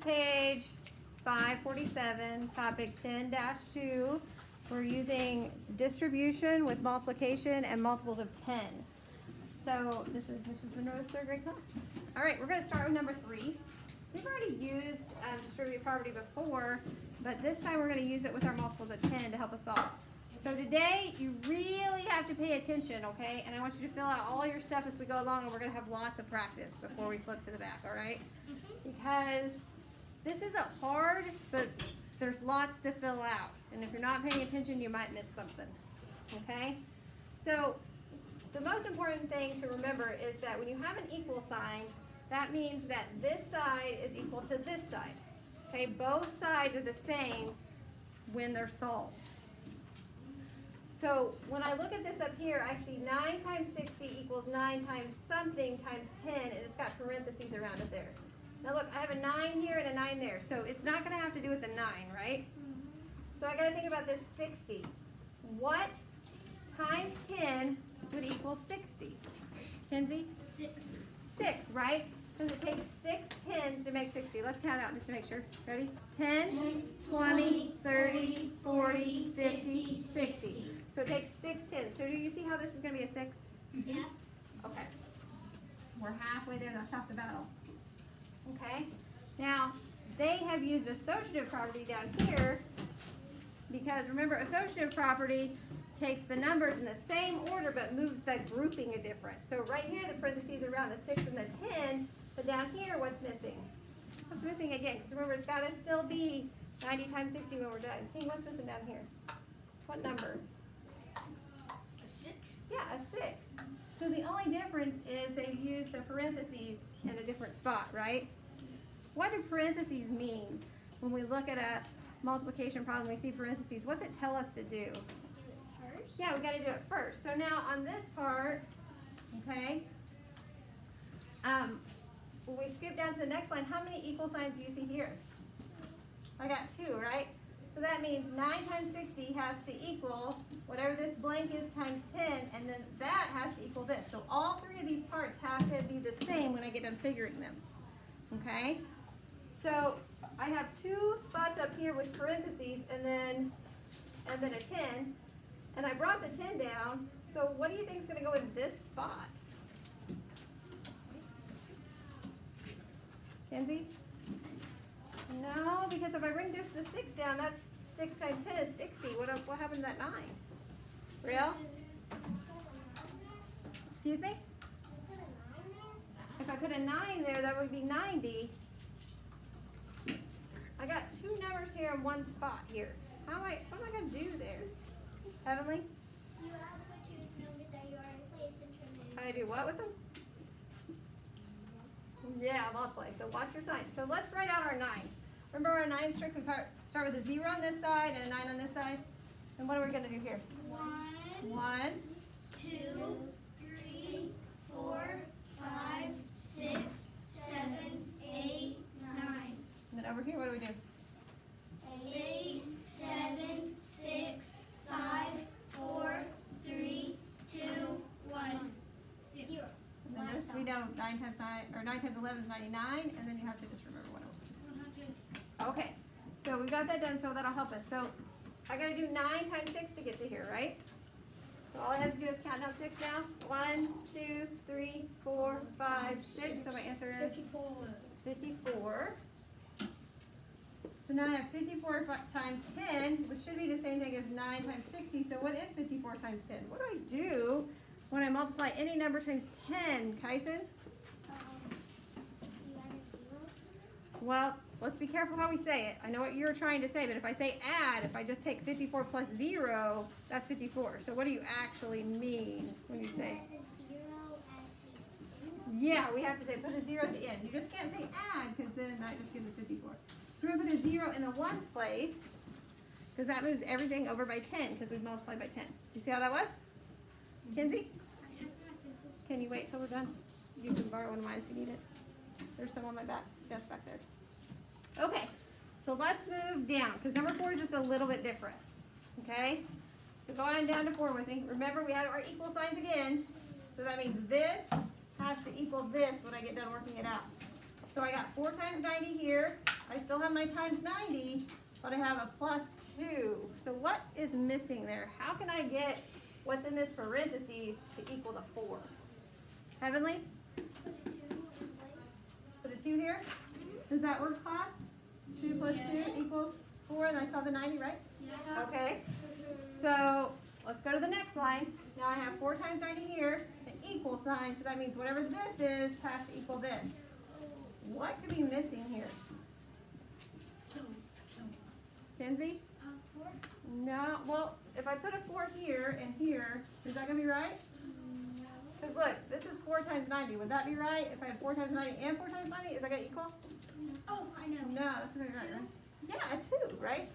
page 547, topic 10-2. We're using distribution with multiplication and multiples of 10. So this is Mrs. Monroe's third grade class. All right, we're going to start with number 3. We've already used distributive property before, but this time we're going to use it with our multiples of 10 to help us solve. So today, you really have to pay attention, okay? And I want you to fill out all your stuff as we go along, and we're going to have lots of practice before we flip to the back, all right? Because this isn't hard, but there's lots to fill out. And if you're not paying attention, you might miss something, okay? So the most important thing to remember is that when you have an equal sign, that means that this side is equal to this side, okay? Both sides are the same when they're solved. So when I look at this up here, I see 9 times 60 equals 9 times something times 10, and it's got parentheses around it there. Now look, I have a 9 here and a 9 there, so it's not going to have to do with the 9, right? So I got to think about this 60. What times 10 would equal 60? Kenzie? 6. 6, right? Because it takes 6 tens to make 60. Let's count out just to make sure. Ready? 10, 20, 30, 40, 50, 60. So it takes 6 tens. So do you see how this is going to be a 6? Yeah. Okay. We're halfway there. That's half the battle. Okay. Now, they have used associative property down here because, remember, associative property takes the numbers in the same order but moves the grouping a different. So right here, the parentheses are around the 6 and the 10, but down here, what's missing? What's missing again? Because remember, it's got to still be 90 times 60 when we're done. King, what's missing down here? What number? A 6. Yeah, a 6. So the only difference is they've used the parentheses in a different spot, right? What do parentheses mean? When we look at a multiplication problem, we see parentheses. What's it tell us to do? Do it first. Yeah, we got to do it first. So now on this part, okay, when we skip down to the next line, how many equal signs do you see here? I got 2, right? So that means 9 times 60 has to equal whatever this blank is times 10, and then that has to equal this. So all 3 of these parts have to be the same when I get done figuring them. Okay? So I have 2 spots up here with parentheses and then a 10, and I brought the 10 down. So what do you think is going to go in this spot? Kenzie? No, because if I bring just the 6 down, that's 6 times 10 is 60. What happened to that 9? Real? Excuse me? If I put a 9 there, that would be 90. I got 2 numbers here in one spot here. What am I going to do there? Heavenly? You have the 2 numbers that you already placed in front of I do what with them? Yeah, multiply. So watch your sign. So let's write out our 9. Remember our 9 strict, we start with a 0 on this side and a 9 on this side. And what are we going to do here? 1, 2, 3, 4, 5, 6, 7, 8, 9. And then over here, what do we do? 8, 7, 6, 5, 4, 3, 2, 1, 0. And then this, we know 9 times 9, or 9 times 11 is 99, and then you have to just remember what it was. 100. Okay, so we got that done, so that'll help us. So I gotta do 9 times 6 to get to here, right? So all I have to do is count down 6 now. 1, 2, 3, 4, 5, 6. So my answer is 54. 54. So now I have 54 times 10, which should be the same thing as 9 times 60. So what is 54 times 10? What do I do when I multiply any number times 10, Kyson? You add a 0? Well, let's be careful how we say it. I know what you're trying to say, but if I say add, if I just take 54 plus 0, that's 54. So what do you actually mean when you say? Add a 0 at the end. Yeah, we have to say put a 0 at the end. You just can't say add because then that just gives us 54. So we're going to put a 0 in the ones place because that moves everything over by 10 because we've multiplied by 10. You see how that was? Kenzie? I sharpened my pencils. Can you wait till we're done? You can borrow one of mine if you need it. There's some on my desk back there. Okay, so let's move down because number 4 is just a little bit different. Okay? So go on down to 4 with me. Remember, we have our equal signs again. So that means this has to equal this when I get done working it out. So I got 4 times 90 here. I still have my times 90, but I have a plus 2. So what is missing there? How can I get what's in this parentheses to equal to 4? Heavenly? Put a 2 here? Does that work, class? 2 plus 2 equals 4, and I saw the 90, right? Yeah. Okay. So let's go to the next line. Now I have 4 times 90 here, an equal sign, so that means whatever this is has to equal this. What could be missing here? Kenzie? 4? No, well, if I put a 4 here and here, is that going to be right? No. Because look, this is 4 times 90. Would that be right? If I had 4 times 90 and 4 times 90, is that going to equal? Oh, I know. No, that's going to be right, right? Yeah, a 2, right?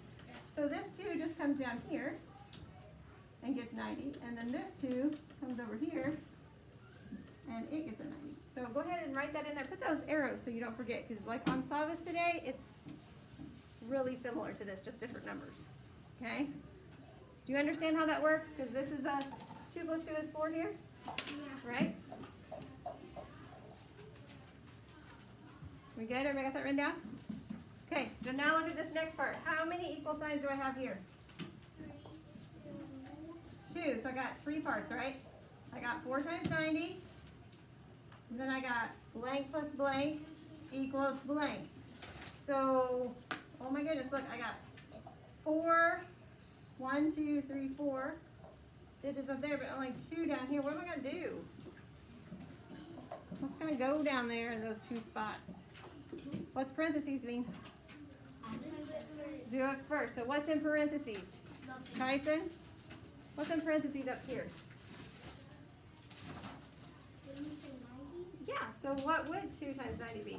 So this 2 just comes down here and gets 90. And then this 2 comes over here and it gets a 90. So go ahead and write that in there. Put those arrows so you don't forget. Because like on Savas today, it's really similar to this, just different numbers. Okay? Do you understand how that works? Because this is a 2 plus 2 is 4 here, Yeah. right? We good? Everybody got that written down? Okay, so now look at this next part. How many equal signs do I have here? 2. So I got 3 parts, right? I got 4 times 90. And then I got blank plus blank equals blank. So, oh my goodness, look, I got 4, 1, 2, 3, 4 digits up there, but only 2 down here. What am I going to do? What's going to go down there in those 2 spots? What's parentheses mean? Do it first. So what's in parentheses? Tyson? What's in parentheses up here? Yeah, so what would 2 times 90 be?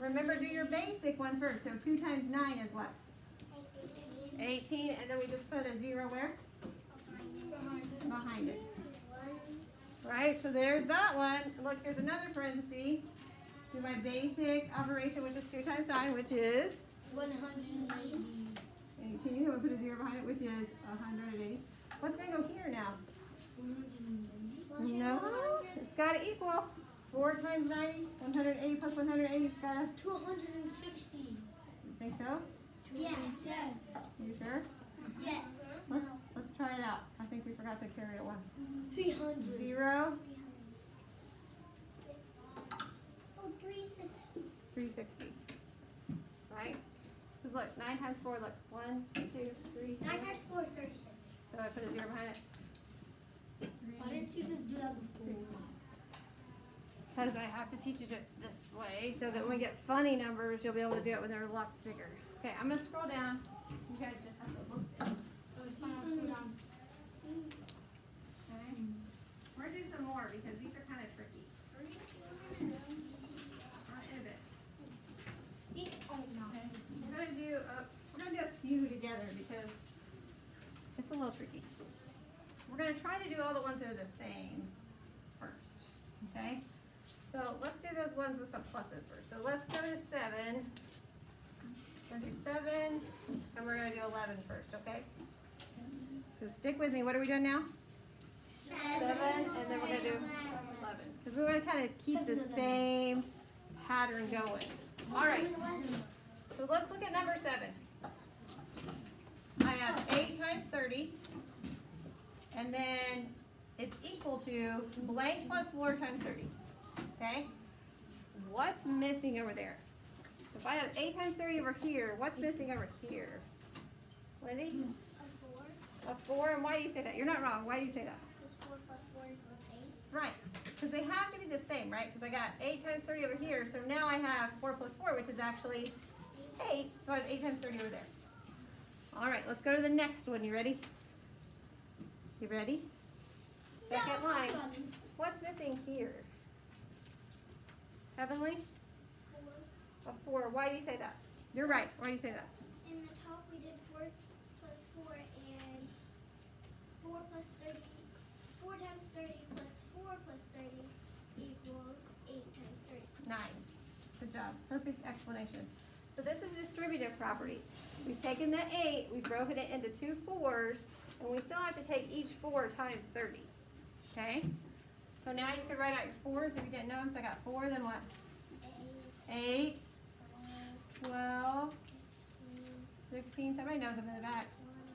Remember, do your basic one first. So 2 times 9 is what? 18, and then we just put a 0 where? Behind it. Right, so there's that one. Look, here's another parenthesis. Do my basic operation, which is 2 times 9, which is? 180. 18. We'll put a 0 behind it, which is 180. What's going to go here now? No, it's got to equal 4 times 90, 180 plus 180, it's got to. 260. You think so? Yes. You sure? Yes. Let's try it out. I think we forgot to carry a 1. 300. 0, Oh, 360. 360. Right? Because look, 9 times 4, look. 1, 2, 3, 4. 9 times 4 is 36. So I put a 0 behind it. Why didn't you just do that before? Because I have to teach it this way so that when we get funny numbers, you'll be able to do it when they're lots bigger. Okay, I'm going to scroll down. You guys just have to look there. Okay. We're going to do some more because these are kind of tricky. In a bit. Okay. We're going to do a few together because it's a little tricky. We're going to try to do all the ones that are the same first. Okay? So let's do those ones with the pluses first. So let's go to 7. We're going to do 7, and we're going to do 11 first, okay? So stick with me. What are we doing now? 7, and then we're going to do 11. Because we want to kind of keep the same pattern going. All right. So let's look at number 7. I have 8 times 30, and then it's equal to blank plus 4 times 30. Okay? What's missing over there? So if I have 8 times 30 over here, what's missing over here? Lindy? A 4. A 4, and why do you say that? You're not wrong. Why do you say that? Is 4 plus 4 equals 8? Right, because they have to be the same, right? Because I got 8 times 30 over here, so now I have 4 plus 4, which is actually 8, so I have 8 times 30 over there. All right, let's go to the next one. You ready? You ready? Second line. What's missing here? Heavenly? 4. A 4. Why do you say that? You're right. Why do you say that? In the top we did 4 plus 4 and 4 plus 30. 4 times 30 plus 4 plus 30 equals 8 times 30. Nice. Good job. Perfect explanation. So this is distributive property. We've taken the 8, we've broken it into 2 4s, and we still have to take each 4 times 30. Okay? So now you can write out your 4s if you didn't know them. So I got 4, then what? 8. 8, 12, 16, somebody knows them in the back.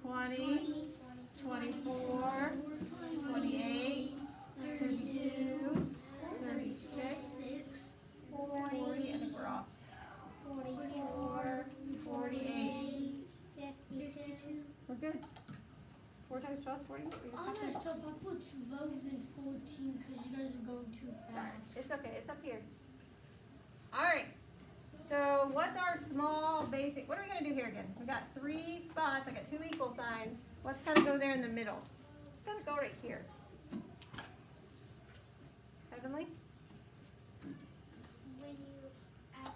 20, 24, 28, 32, 36, 40, I think we're off. 44, 48. 52. We're good. 4 times 12 is 40. I messed up. I put 12 and 14 because you guys are going too Sorry. fast. It's okay. It's up here. All right. So what's our small basic? What are we going to do here again? We got 3 spots. I got 2 equal signs. What's got to go there in the middle? It's got to go right here. Heavenly? When you that's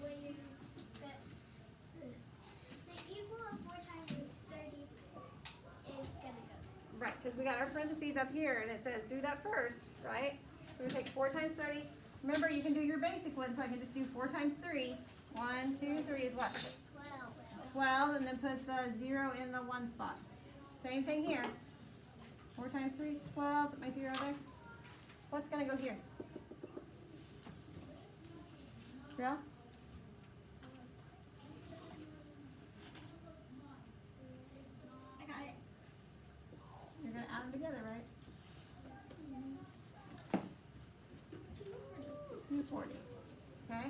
when you get the equal of 4 times 30 is gonna go. Right, because we got our parentheses up here, and it says do that first, right? So we take 4 times 30. Remember, you can do your basic one, so I can just do 4 times 3. 1, 2, 3 is what? 12, and then put the 0 in the 1 spot. Same thing here. 4 times 3 is 12. Put my 0 there. What's going to go here? Real? I got it. You're going to add them together, right? 240. Okay?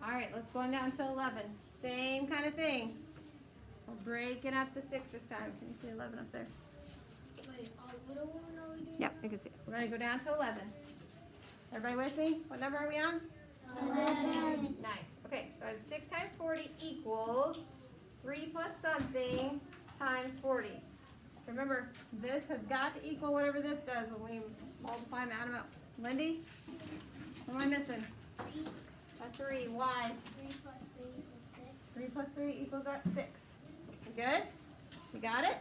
All right, let's go on down to 11. Same kind of thing. We're breaking up the 6 this time. Can you see 11 up there? Wait, what are we doing? Yep, you can see it. We're going to go down to 11. Everybody with me? What number are we on? 11. Nice. Okay, so I have 6 times 40 equals 3 plus something times 40. So remember, this has got to equal whatever this does when we multiply and add them up. Lindy? What am I missing? 3. A 3. Why? 3 plus 3 equals 6. 3 plus 3 equals what? 6. You good? You got it?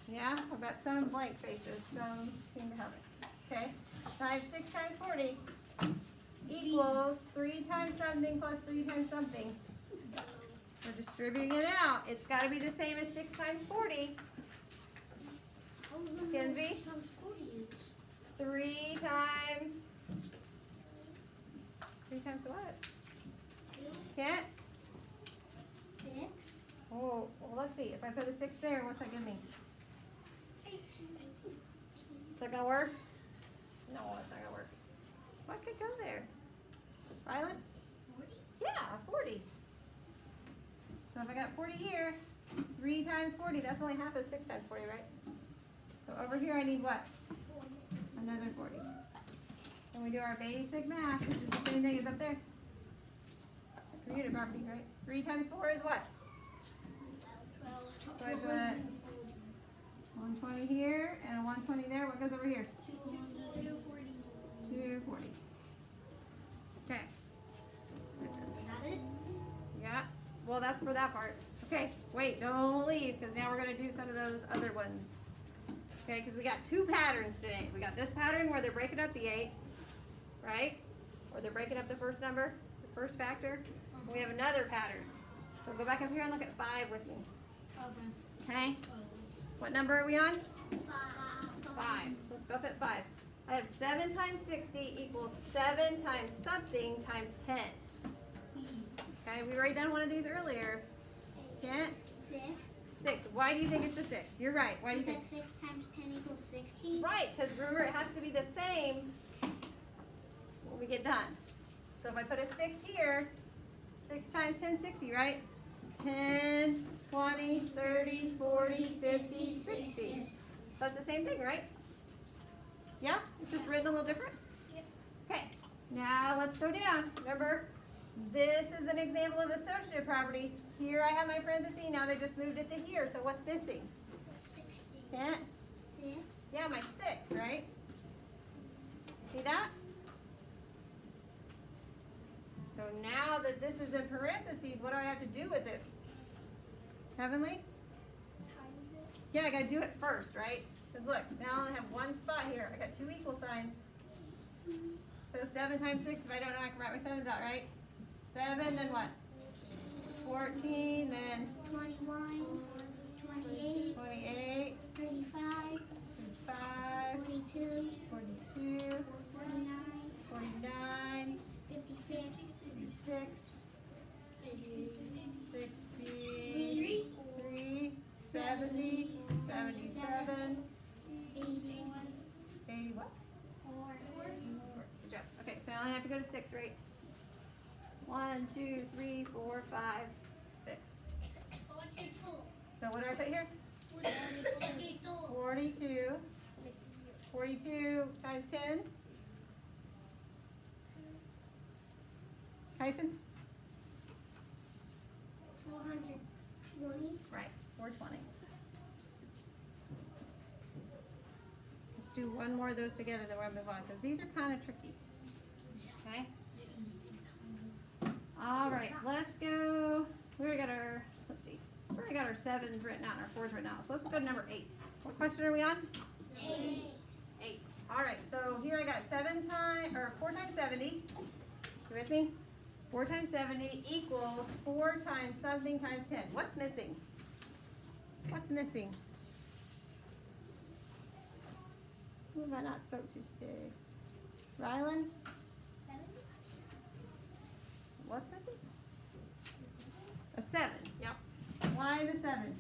Yeah? I've got some blank faces. Some seem to have it. Okay. So I have 6 times 40 equals 3 times something plus 3 times something. We're distributing it out. It's got to be the same as 6 times 40. Kenzie? 6 times 40 is. 3 times. 3 times what? 2. Kent? 6. Oh, well, let's see. If I put a 6 there, what's that give me? 18. Is that gonna work? No, it's not gonna work. What could go there? Violet? 40. Yeah, 40. So if I got 40 here, 3 times 40, that's only half of 6 times 40, right? So over here I need what? 40. Another 40. And we do our basic math, which is the same thing as up there. Distributive property, right? 3 times 4 is what? 12. So I put 120 here and a 120 there. What goes over here? 240. 240. Okay. Got it? Yeah. Well, that's for that part. Okay. Wait, don't leave, because now we're going to do some of those other ones. Okay, because we got 2 patterns today. We got this pattern where they're breaking up the 8, right? Or they're breaking up the first number, the first factor. We have another pattern. So go back up here and look at 5 with me. Okay? What number are we on? 5. Let's go up at 5. I have 7 times 60 equals 7 times something times 10. Okay, we already done one of these earlier. Kent? 6. 6. Why do you think it's a 6? You're right. Why do you think? Because 6 times 10 equals 60. Right, because remember it has to be the same when we get done. So if I put a 6 here, 6 times 10, 60, right? 10, 20, 30, 40, 50, 60. That's the same thing, right? Yeah? It's just written a little different? Yep. Okay, now let's go down. Remember, this is an example of associative property. Here I have my parenthesis. Now they just moved it to here. So what's missing? 60. Kent? 6. Yeah, my 6, right? See that? So now that this is in parentheses, what do I have to do with it? Heavenly? Times it. Yeah, I gotta do it first, right? Because look, now I only have 1 spot here. I got 2 equal signs. So 7 times 6, if I don't know, I can write my 7s out, right? 7, then what? 14, then 21. 28. 28, 35. 35, 42. 42, 49. 49, 56. 66, 63, 70, 77, 80 what? 4. Good job. Okay, so I only have to go to 6, right? 1, 2, 3, 4, 5, 6. So what do I put here? 42. 42 times 10. Tyson? 420. Right, 420. Let's do one more of those together, then we're gonna move on, because these are kind of tricky. Okay? All right, let's go. We already got our, let's see, we already got our 7s written out and our 4s written out. So let's go to number 8. What question are we on? 8. 8. All right, so here I got 4 times 70. You with me? 4 times 70 equals 4 times something times 10. What's missing? What's missing? Who have I not spoke to today? Rylan? 7. What's missing? A 7. Yep. Why the 7?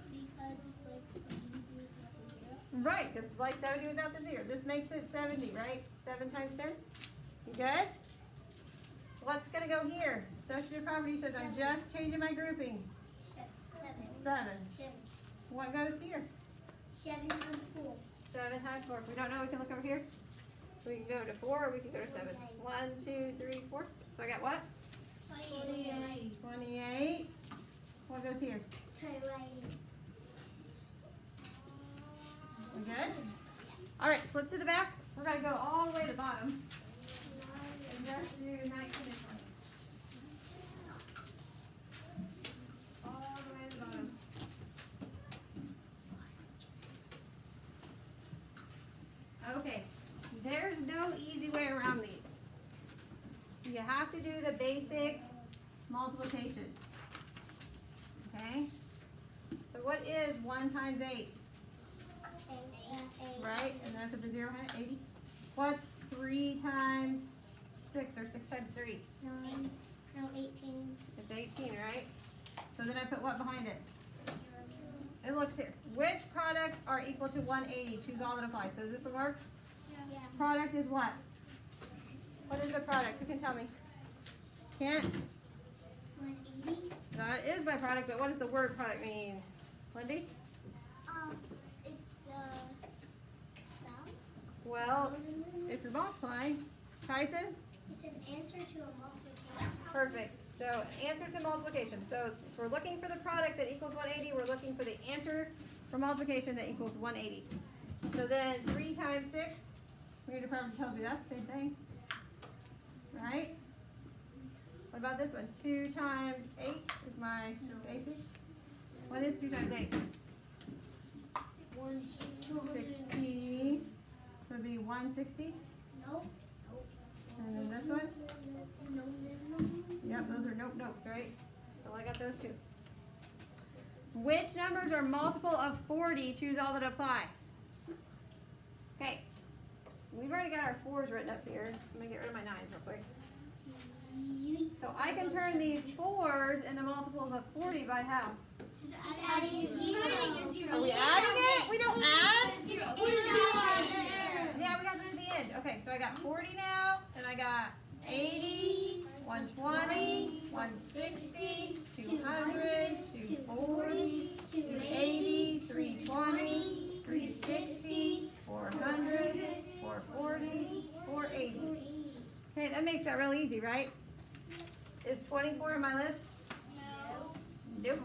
Because it's like 70 without the 0. Right, because it's like 70 without the 0. This makes it 70, right? 7 times 10? You good? What's going to go here? Associative property says I'm just changing my grouping. 7. What goes here? 7 times 4. 7 times 4. If we don't know, we can look over here. We can go to 4 or we can go to 7. 1, 2, 3, 4. So I got what? 28. 28. What goes here? 280. We good? All right, flip to the back. We're going to go all the way to the bottom. And just do 19 and 20. All the way to the bottom. Okay, there's no easy way around these. You have to do the basic multiplication. Okay? So what is 1 times 8? Right? And then I put the 0 behind it, 80. What's 3 times 6 or 6 times 3? 9. No, 18. It's 18, right? So then I put what behind it? It looks here. Which products are equal to 180? Choose all that apply. So does this one work? Yeah. Product is what? What is the product? Who can tell me? Can't? 180. That is my product, but what does the word product mean? Wendy? It's the sum. Well, if you're multiplying. Tyson? It's an answer to a multiplication. Perfect. So answer to multiplication. So if we're looking for the product that equals 180, we're looking for the answer for multiplication that equals 180. So then 3 times 6, your department tells me that's the same thing. Right? What about this one? 2 times 8 is my basic. What is 2 times 8? 60. So it'd be 160. Nope. And then this one? Yep, those are nopes, right? So I got those two. Which numbers are multiple of 40? Choose all that apply. Okay. We've already got our 4s written up here. Let me get rid of my 9s real quick. So I can turn these 4s into multiples of 40 by how? Just adding a 0. Are we adding it? We don't add? Yeah, Yeah, we got to do the end. Okay, so I got 40 now, and I got 80, 120, 160, 200, 240, 280, 320, 360, 400, 440, 480. Okay, that makes that real easy, right? Is 24 on my list? No. Nope.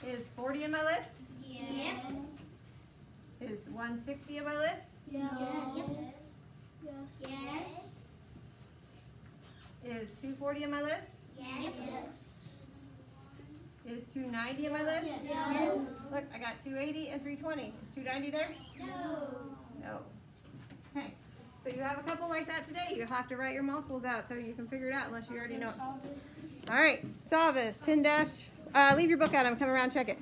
Is 40 on my list? Yes. Is 160 on my list? Yes. Yes. Is 240 on my list? Yes. Is 290 on my list? Yes. Look, I got 280 and 320. Is 290 there? No. No. Okay. So you have a couple like that today. You have to write your multiples out so you can figure it out unless you already know it. All right, solve this. 10 dash. Leave your book out. I'm coming around, check it.